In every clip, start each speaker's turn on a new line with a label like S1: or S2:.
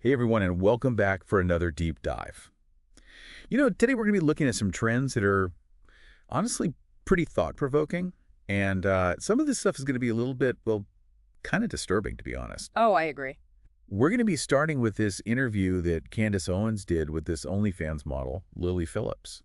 S1: Hey everyone, and welcome back for another deep dive. Today we're going to be looking at some trends that are honestly pretty thought-provoking, and some of this stuff is going to be a little bit, well, kind of disturbing, to be honest.
S2: Oh, I agree.
S1: We're going to be starting with this interview that Candace Owens did with this OnlyFans model, Lily Phillips.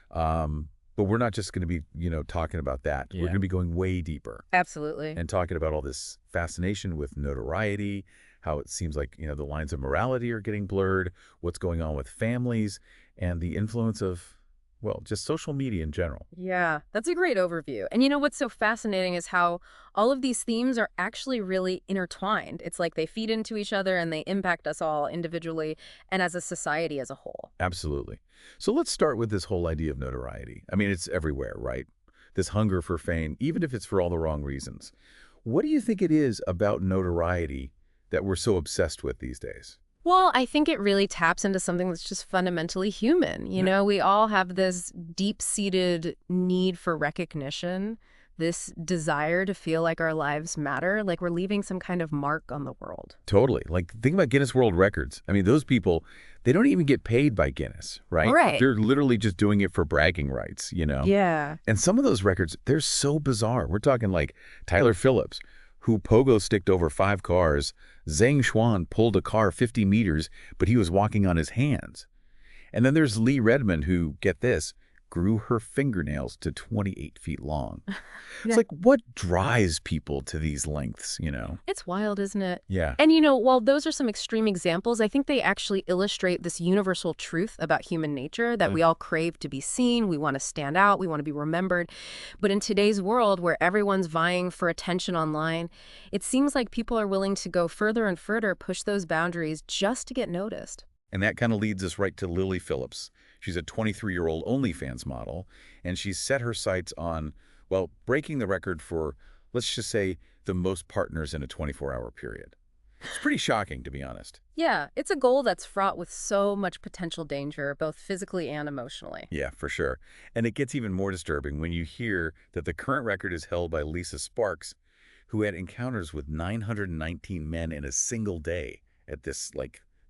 S1: But we're not just going to be, talking about that. We're going to be going way deeper
S2: Absolutely.
S1: and talking about all this fascination with notoriety, how it seems like, the lines of morality are getting blurred, what's going on with families, and the influence of, well, just social media in general.
S2: Yeah, that's a great overview. And you know what's so fascinating is how all of these themes are actually really intertwined. It's like they feed into each other and they impact us all individually and as a society as a whole.
S1: Absolutely. So let's start with this whole idea of notoriety. I mean, it's everywhere, right? This hunger for fame, even if it's for all the wrong reasons. What do you think it is about notoriety that we're so obsessed with these days?
S2: Well, I think it really taps into something that's just fundamentally human. We all have this deep-seated need for recognition, this desire to feel like our lives matter, like we're leaving some kind of mark on the world.
S1: Totally. Like, think about Guinness World Records. I mean, those people, they don't even get paid by Guinness, right?
S2: Right.
S1: They're literally just doing it for bragging rights.
S2: Yeah.
S1: And some of those records, they're so bizarre. We're talking like Tyler Phillips, who pogo-sticked over 5 cars. Zhang Xuan pulled a car 50 meters, but he was walking on his hands. And then there's Lee Redmond, who, get this, grew her fingernails to 28 feet long. It's like, what drives people to these lengths?
S2: It's wild, isn't it?
S1: Yeah.
S2: And while those are some extreme examples, I think they actually illustrate this universal truth about human nature that we all crave to be seen, we want to stand out, we want to be remembered. But in today's world where everyone's vying for attention online, it seems like people are willing to go further and further, push those boundaries just to get noticed.
S1: And that kind of leads us right to Lily Phillips. She's a 23-year-old OnlyFans model, and she's set her sights on, well, breaking the record for, let's just say, the most partners in a 24-hour period. It's pretty shocking, to be honest.
S2: Yeah, it's a goal that's fraught with so much potential danger, both physically and emotionally.
S1: Yeah, for sure. And it gets even more disturbing when you hear that the current record is held by Lisa Sparks, who had encounters with 919 men in a single day at this,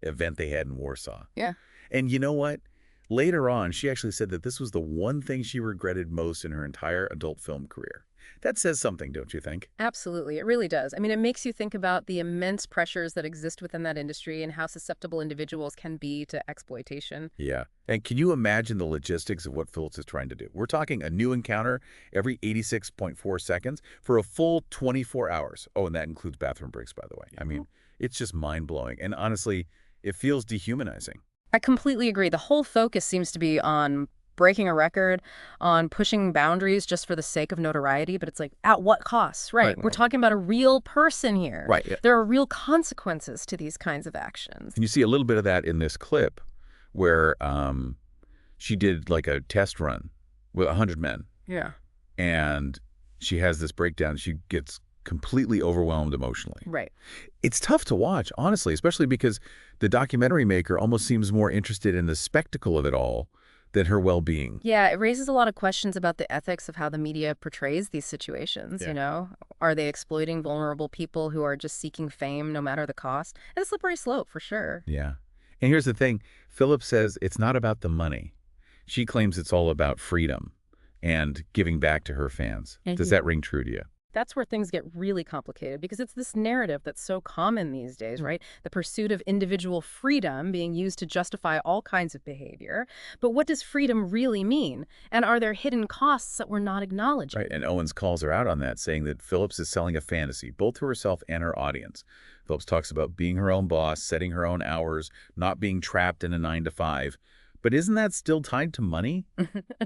S1: event they had in Warsaw.
S2: Yeah.
S1: And you know what? Later on, she actually said that this was the one thing she regretted most in her entire adult film career. That says something, don't you think?
S2: Absolutely. It really does. I mean, it makes you think about the immense pressures that exist within that industry and how susceptible individuals can be to exploitation.
S1: Yeah. And can you imagine the logistics of what Phillips is trying to do? We're talking a new encounter every 86.4 seconds for a full 24 hours. Oh, and that includes bathroom breaks, by the way. I mean, it's just mind-blowing. And honestly, it feels dehumanizing.
S2: I completely agree. The whole focus seems to be on breaking a record, on pushing boundaries just for the sake of notoriety, but it's like, at what cost? Right. We're talking about a real person here.
S1: Right. Yeah.
S2: There are real consequences to these kinds of actions.
S1: And you see a little bit of that in this clip where she did like a test run with 100 men.
S2: Yeah.
S1: And she has this breakdown. She gets completely overwhelmed emotionally.
S2: Right.
S1: It's tough to watch, honestly, especially because the documentary maker almost seems more interested in the spectacle of it all than her well-being.
S2: Yeah, it raises a lot of questions about the ethics of how the media portrays these situations, Are they exploiting vulnerable people who are just seeking fame no matter the cost? And a slippery slope, for sure.
S1: Yeah. And here's the thing. Phillips says it's not about the money. She claims it's all about freedom and giving back to her fans. Does that ring true to you?
S2: That's where things get really complicated because it's this narrative that's so common these days, right? The pursuit of individual freedom being used to justify all kinds of behavior. But what does freedom really mean? And are there hidden costs that we're not acknowledging?
S1: Right, and Owens calls her out on that, saying that Phillips is selling a fantasy, both to herself and her audience. Phillips talks about being her own boss, setting her own hours, not being trapped in a 9-to-5. But isn't that still tied to money?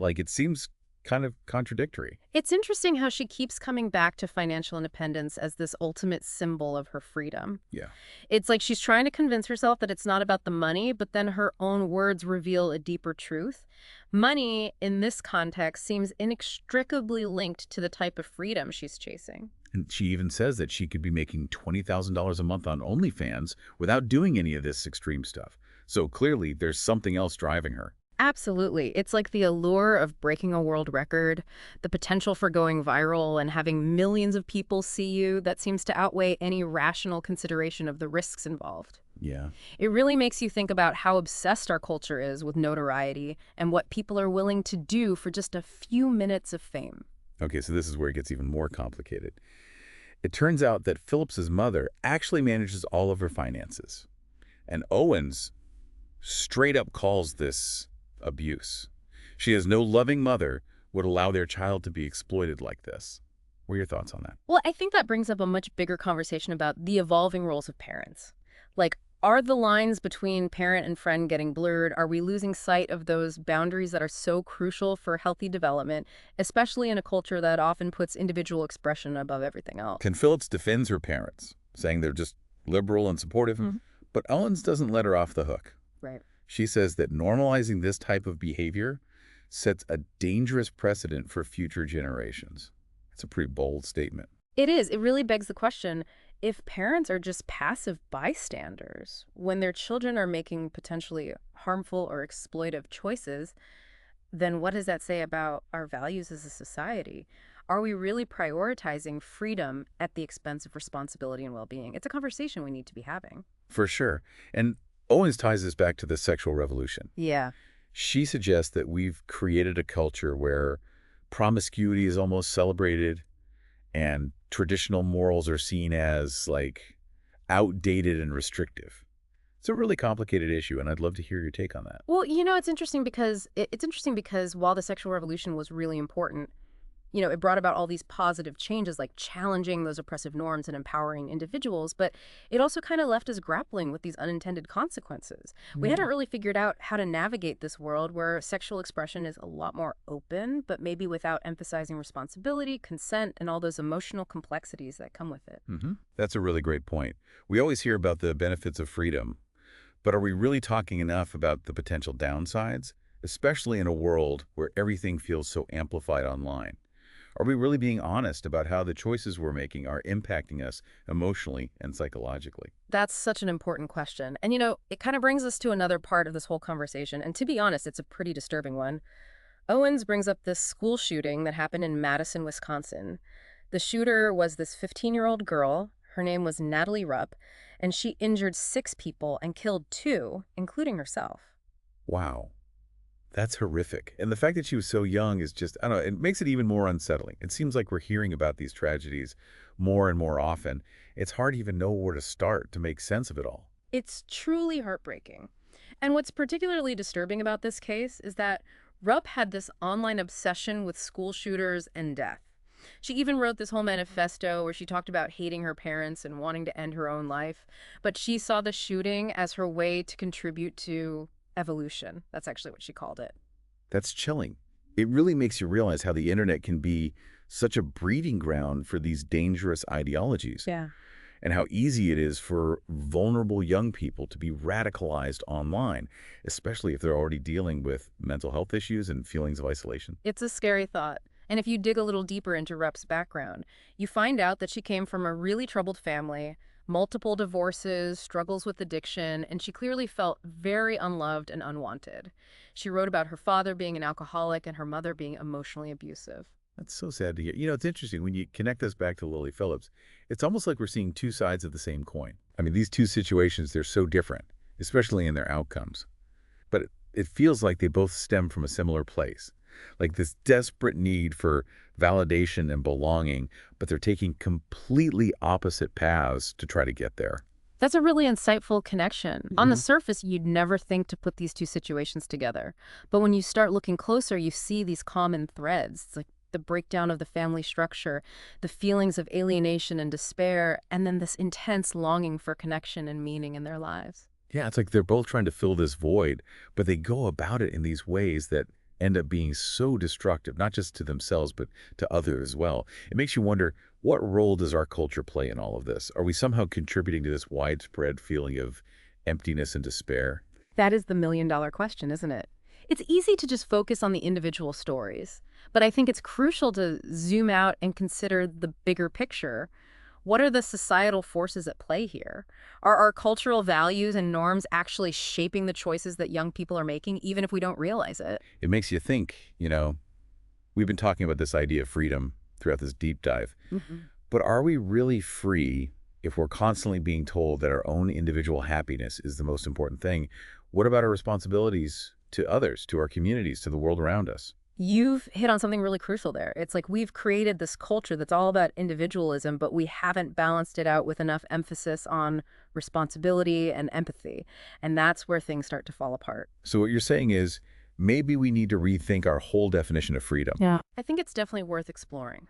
S1: It seems kind of contradictory.
S2: It's interesting how she keeps coming back to financial independence as this ultimate symbol of her freedom.
S1: Yeah.
S2: It's like she's trying to convince herself that it's not about the money, but then her own words reveal a deeper truth. Money, in this context, seems inextricably linked to the type of freedom she's chasing.
S1: And she even says that she could be making $20,000 a month on OnlyFans without doing any of this extreme stuff. So clearly, there's something else driving her.
S2: Absolutely. It's like the allure of breaking a world record, the potential for going viral and having millions of people see you that seems to outweigh any rational consideration of the risks involved.
S1: Yeah.
S2: It really makes you think about how obsessed our culture is with notoriety and what people are willing to do for just a few minutes of fame.
S1: Okay, so this is where it gets even more complicated. It turns out that Phillips's mother actually manages all of her finances. And Owens straight up calls this abuse. She has no loving mother would allow their child to be exploited like this. What are your thoughts on that?
S2: Well, I think that brings up a much bigger conversation about the evolving roles of parents. Like, are the lines between parent and friend getting blurred? Are we losing sight of those boundaries that are so crucial for healthy development, especially in a culture that often puts individual expression above everything else?
S1: Ken Phillips defends her parents, saying they're just liberal and supportive, but Owens doesn't let her off the hook.
S2: Right.
S1: She says that normalizing this type of behavior sets a dangerous precedent for future generations. It's a pretty bold statement.
S2: It is. It really begs the question, if parents are just passive bystanders when their children are making potentially harmful or exploitive choices, then what does that say about our values as a society? Are we really prioritizing freedom at the expense of responsibility and well-being? It's a conversation we need to be having.
S1: For sure. And Owens ties this back to the sexual revolution.
S2: Yeah.
S1: She suggests that we've created a culture where promiscuity is almost celebrated and traditional morals are seen as, like, outdated and restrictive. It's a really complicated issue, and I'd love to hear your take on that.
S2: Well, it's interesting because while the sexual revolution was really important, it brought about all these positive changes like challenging those oppressive norms and empowering individuals, but it also kind of left us grappling with these unintended consequences. We hadn't really figured out how to navigate this world where sexual expression is a lot more open, but maybe without emphasizing responsibility, consent, and all those emotional complexities that come with it.
S1: That's a really great point. We always hear about the benefits of freedom, but are we really talking enough about the potential downsides, especially in a world where everything feels so amplified online? Are we really being honest about how the choices we're making are impacting us emotionally and psychologically?
S2: That's such an important question. And, it kind of brings us to another part of this whole conversation. And to be honest, it's a pretty disturbing one. Owens brings up this school shooting that happened in Madison, Wisconsin. The shooter was this 15-year-old girl. Her name was Natalie Rupp, and she injured 6 people and killed 2, including herself.
S1: Wow. That's horrific. And the fact that she was so young is just, I don't know, it makes it even more unsettling. It seems like we're hearing about these tragedies more and more often. It's hard to even know where to start to make sense of it all.
S2: It's truly heartbreaking. And what's particularly disturbing about this case is that Rupp had this online obsession with school shooters and death. She even wrote this whole manifesto where she talked about hating her parents and wanting to end her own life. But she saw the shooting as her way to contribute to evolution. That's actually what she called it.
S1: That's chilling. It really makes you realize how the internet can be such a breeding ground for these dangerous ideologies.
S2: Yeah.
S1: And how easy it is for vulnerable young people to be radicalized online, especially if they're already dealing with mental health issues and feelings of isolation.
S2: It's a scary thought. And if you dig a little deeper into Rupp's background, you find out that she came from a really troubled family, multiple divorces, struggles with addiction, and she clearly felt very unloved and unwanted. She wrote about her father being an alcoholic and her mother being emotionally abusive.
S1: That's so sad to hear. It's interesting. When you connect us back to Lily Phillips, it's almost like we're seeing two sides of the same coin. I mean, these two situations, they're so different, especially in their outcomes. But it feels like they both stem from a similar place, like this desperate need for validation and belonging, but they're taking completely opposite paths to try to get there.
S2: That's a really insightful connection. On the surface, you'd never think to put these two situations together. But when you start looking closer, you see these common threads. It's like the breakdown of the family structure, the feelings of alienation and despair, and then this intense longing for connection and meaning in their lives.
S1: Yeah, it's like they're both trying to fill this void, but they go about it in these ways that end up being so destructive, not just to themselves, but to others as well. It makes you wonder, what role does our culture play in all of this? Are we somehow contributing to this widespread feeling of emptiness and despair?
S2: That is the million-dollar question, isn't it? It's easy to just focus on the individual stories, but I think it's crucial to zoom out and consider the bigger picture. What are the societal forces at play here? Are our cultural values and norms actually shaping the choices that young people are making, even if we don't realize it?
S1: It makes you think, we've been talking about this idea of freedom throughout this deep dive, but are we really free if we're constantly being told that our own individual happiness is the most important thing, what about our responsibilities to others, to our communities, to the world around us?
S2: You've hit on something really crucial there. It's like we've created this culture that's all about individualism, but we haven't balanced it out with enough emphasis on responsibility and empathy. And that's where things start to fall apart.
S1: So what you're saying is maybe we need to rethink our whole definition of freedom.
S2: Yeah. I think it's definitely worth exploring.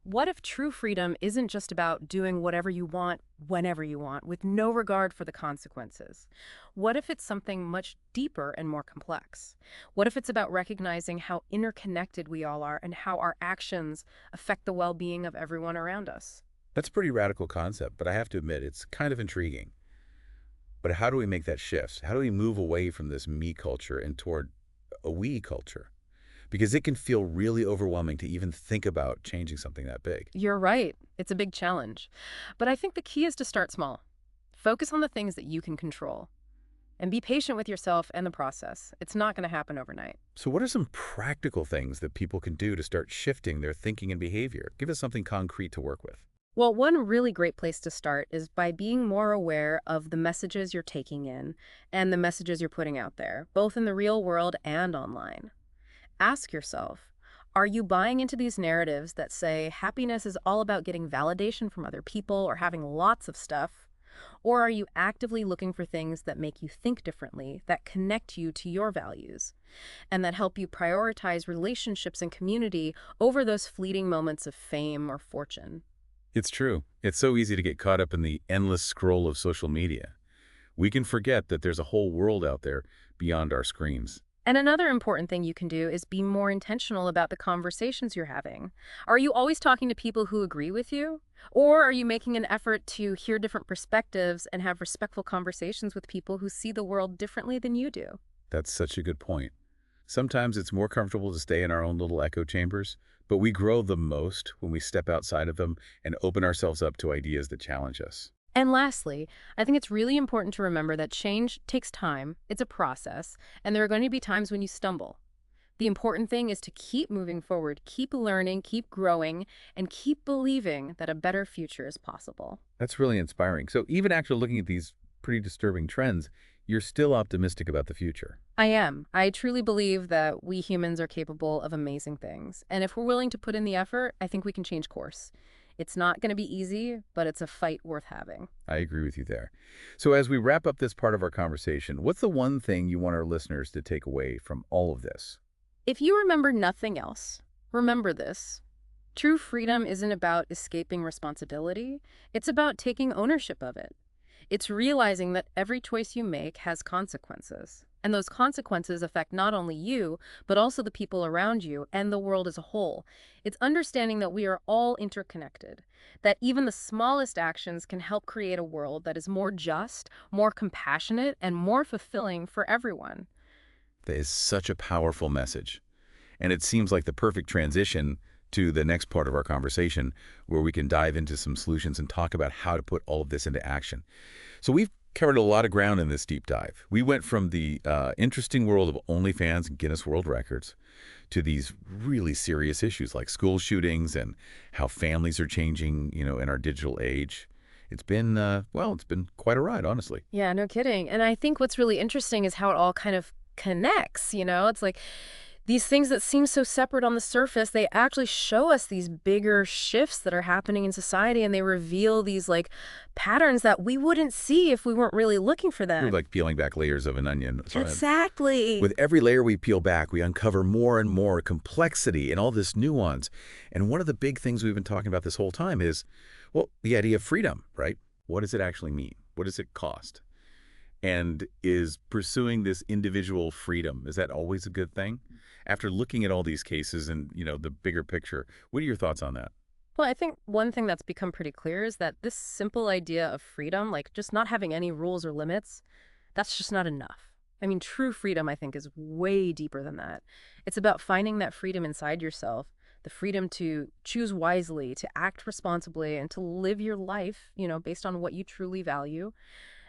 S2: What if true freedom isn't just about doing whatever you want, whenever you want, with no regard for the consequences? What if it's something much deeper and more complex? What if it's about recognizing how interconnected we all are and how our actions affect the well-being of everyone around us?
S1: That's a pretty radical concept, but I have to admit, it's kind of intriguing. But how do we make that shift? How do we move away from this me culture and toward a we culture? Because it can feel really overwhelming to even think about changing something that big.
S2: You're right. It's a big challenge. But I think the key is to start small. Focus on the things that you can control. And be patient with yourself and the process. It's not going to happen overnight.
S1: So what are some practical things that people can do to start shifting their thinking and behavior? Give us something concrete to work with.
S2: Well, one really great place to start is by being more aware of the messages you're taking in and the messages you're putting out there, both in the real world and online. Ask yourself, are you buying into these narratives that say happiness is all about getting validation from other people or having lots of stuff? Or are you actively looking for things that make you think differently, that connect you to your values, and that help you prioritize relationships and community over those fleeting moments of fame or fortune?
S1: It's true. It's so easy to get caught up in the endless scroll of social media. We can forget that there's a whole world out there beyond our screens.
S2: And another important thing you can do is be more intentional about the conversations you're having. Are you always talking to people who agree with you? Or are you making an effort to hear different perspectives and have respectful conversations with people who see the world differently than you do?
S1: That's such a good point. Sometimes it's more comfortable to stay in our own little echo chambers, but we grow the most when we step outside of them and open ourselves up to ideas that challenge us.
S2: And lastly, I think it's really important to remember that change takes time, it's a process, and there are going to be times when you stumble. The important thing is to keep moving forward, keep learning, keep growing, and keep believing that a better future is possible.
S1: That's really inspiring. So even after looking at these pretty disturbing trends, you're still optimistic about the future.
S2: I am. I truly believe that we humans are capable of amazing things. And if we're willing to put in the effort, I think we can change course. It's not going to be easy, but it's a fight worth having.
S1: I agree with you there. So as we wrap up this part of our conversation, what's the one thing you want our listeners to take away from all of this?
S2: If you remember nothing else, remember this. True freedom isn't about escaping responsibility. It's about taking ownership of it. It's realizing that every choice you make has consequences. And those consequences affect not only you, but also the people around you and the world as a whole. It's understanding that we are all interconnected, that even the smallest actions can help create a world that is more just, more compassionate, and more fulfilling for everyone.
S1: That is such a powerful message. And it seems like the perfect transition to the next part of our conversation, where we can dive into some solutions and talk about how to put all of this into action. So we've covered a lot of ground in this deep dive. We went from the interesting world of OnlyFans and Guinness World Records to these really serious issues like school shootings and how families are changing, in our digital age. It's been, well, it's been quite a ride, honestly.
S2: Yeah, no kidding. And I think what's really interesting is how it all kind of connects, It's like these things that seem so separate on the surface, they actually show us these bigger shifts that are happening in society, and they reveal these patterns that we wouldn't see if we weren't really looking for them.
S1: We're like peeling back layers of an onion.
S2: Exactly.
S1: With every layer we peel back, we uncover more and more complexity and all this nuance. And one of the big things we've been talking about this whole time is, well, the idea of freedom, right? What does it actually mean? What does it cost? And is pursuing this individual freedom, is that always a good thing? After looking at all these cases and, the bigger picture, what are your thoughts on that?
S2: Well, I think one thing that's become pretty clear is that this simple idea of freedom, like just not having any rules or limits, that's just not enough. I mean, true freedom, I think, is way deeper than that. It's about finding that freedom inside yourself, the freedom to choose wisely, to act responsibly, and to live your life, based on what you truly value.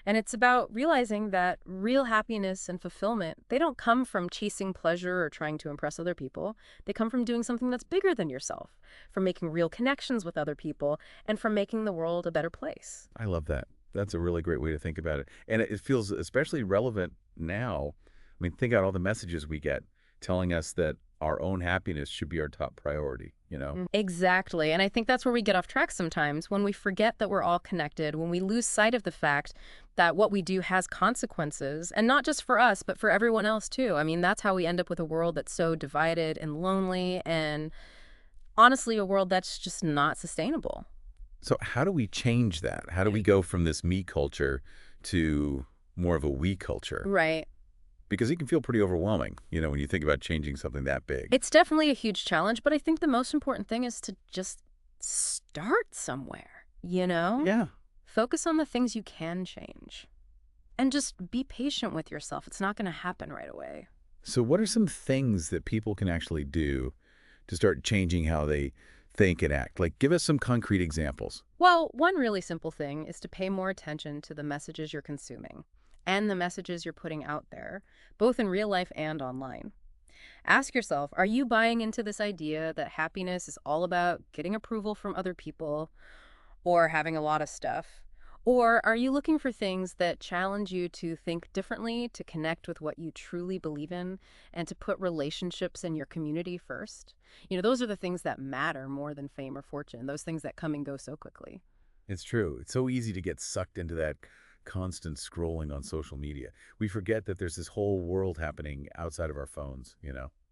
S2: And it's about realizing that real happiness and fulfillment, they don't come from chasing pleasure or trying to impress other people. They come from doing something that's bigger than yourself, from making real connections with other people, and from making the world a better place.
S1: I love that. That's a really great way to think about it. And it feels especially relevant now. I mean, think about all the messages we get telling us that our own happiness should be our top priority, you know?
S2: Exactly. And I think that's where we get off track sometimes, when we forget that we're all connected, when we lose sight of the fact that what we do has consequences, and not just for us, but for everyone else too. I mean, that's how we end up with a world that's so divided and lonely, and honestly, a world that's just not sustainable.
S1: So how do we change that? How do we go from this me culture to more of a we culture?
S2: Right.
S1: Because it can feel pretty overwhelming, when you think about changing something that big.
S2: It's definitely a huge challenge, but I think the most important thing is to just start somewhere, you know?
S1: Yeah.
S2: Focus on the things you can change. And just be patient with yourself. It's not going to happen right away.
S1: So what are some things that people can actually do to start changing how they think and act? Like, give us some concrete examples.
S2: Well, one really simple thing is to pay more attention to the messages you're consuming and the messages you're putting out there, both in real life and online. Ask yourself, are you buying into this idea that happiness is all about getting approval from other people or having a lot of stuff? Or are you looking for things that challenge you to think differently, to connect with what you truly believe in, and to put relationships and your community first? Those are the things that matter more than fame or fortune, those things that come and go so quickly.
S1: It's true. It's so easy to get sucked into that constant scrolling on social media. We forget that there's this whole world happening outside of our phones.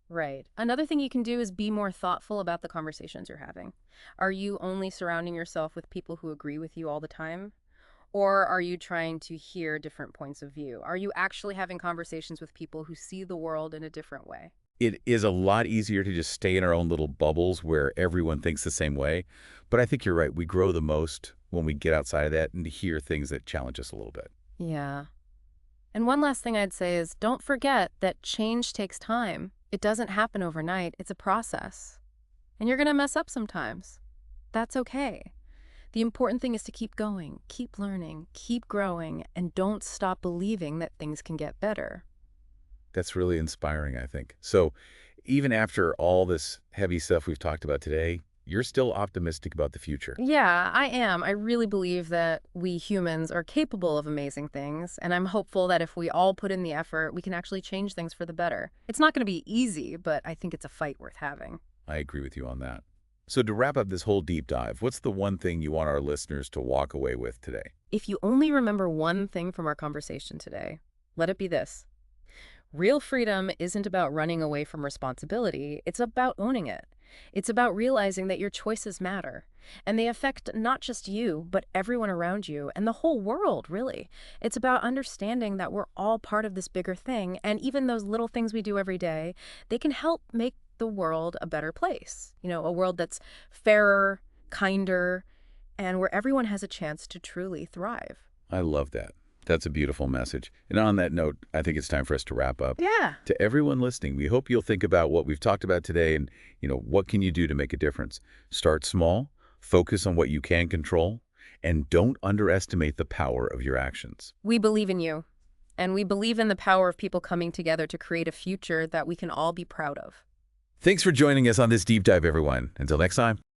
S2: Right. Another thing you can do is be more thoughtful about the conversations you're having. Are you only surrounding yourself with people who agree with you all the time? Or are you trying to hear different points of view? Are you actually having conversations with people who see the world in a different way?
S1: It is a lot easier to just stay in our own little bubbles where everyone thinks the same way. But I think you're right. We grow the most when we get outside of that and to hear things that challenge us a little bit.
S2: Yeah. And one last thing I'd say is don't forget that change takes time. It doesn't happen overnight. It's a process. And you're going to mess up sometimes. That's okay. The important thing is to keep going, keep learning, keep growing, and don't stop believing that things can get better.
S1: That's really inspiring, I think. So even after all this heavy stuff we've talked about today, you're still optimistic about the future.
S2: Yeah, I am. I really believe that we humans are capable of amazing things, and I'm hopeful that if we all put in the effort, we can actually change things for the better. It's not going to be easy, but I think it's a fight worth having.
S1: I agree with you on that. So to wrap up this whole deep dive, what's the one thing you want our listeners to walk away with today?
S2: If you only remember one thing from our conversation today, let it be this. Real freedom isn't about running away from responsibility, it's about owning it. It's about realizing that your choices matter, and they affect not just you, but everyone around you and the whole world, really. It's about understanding that we're all part of this bigger thing, and even those little things we do every day, they can help make the world a better place. A world that's fairer, kinder, and where everyone has a chance to truly thrive.
S1: I love that. That's a beautiful message. And on that note, I think it's time for us to wrap up.
S2: Yeah.
S1: To everyone listening, we hope you'll think about what we've talked about today and, what can you do to make a difference? Start small, focus on what you can control, and don't underestimate the power of your actions.
S2: We believe in you, and we believe in the power of people coming together to create a future that we can all be proud of.
S1: Thanks for joining us on this deep dive, everyone. Until next time.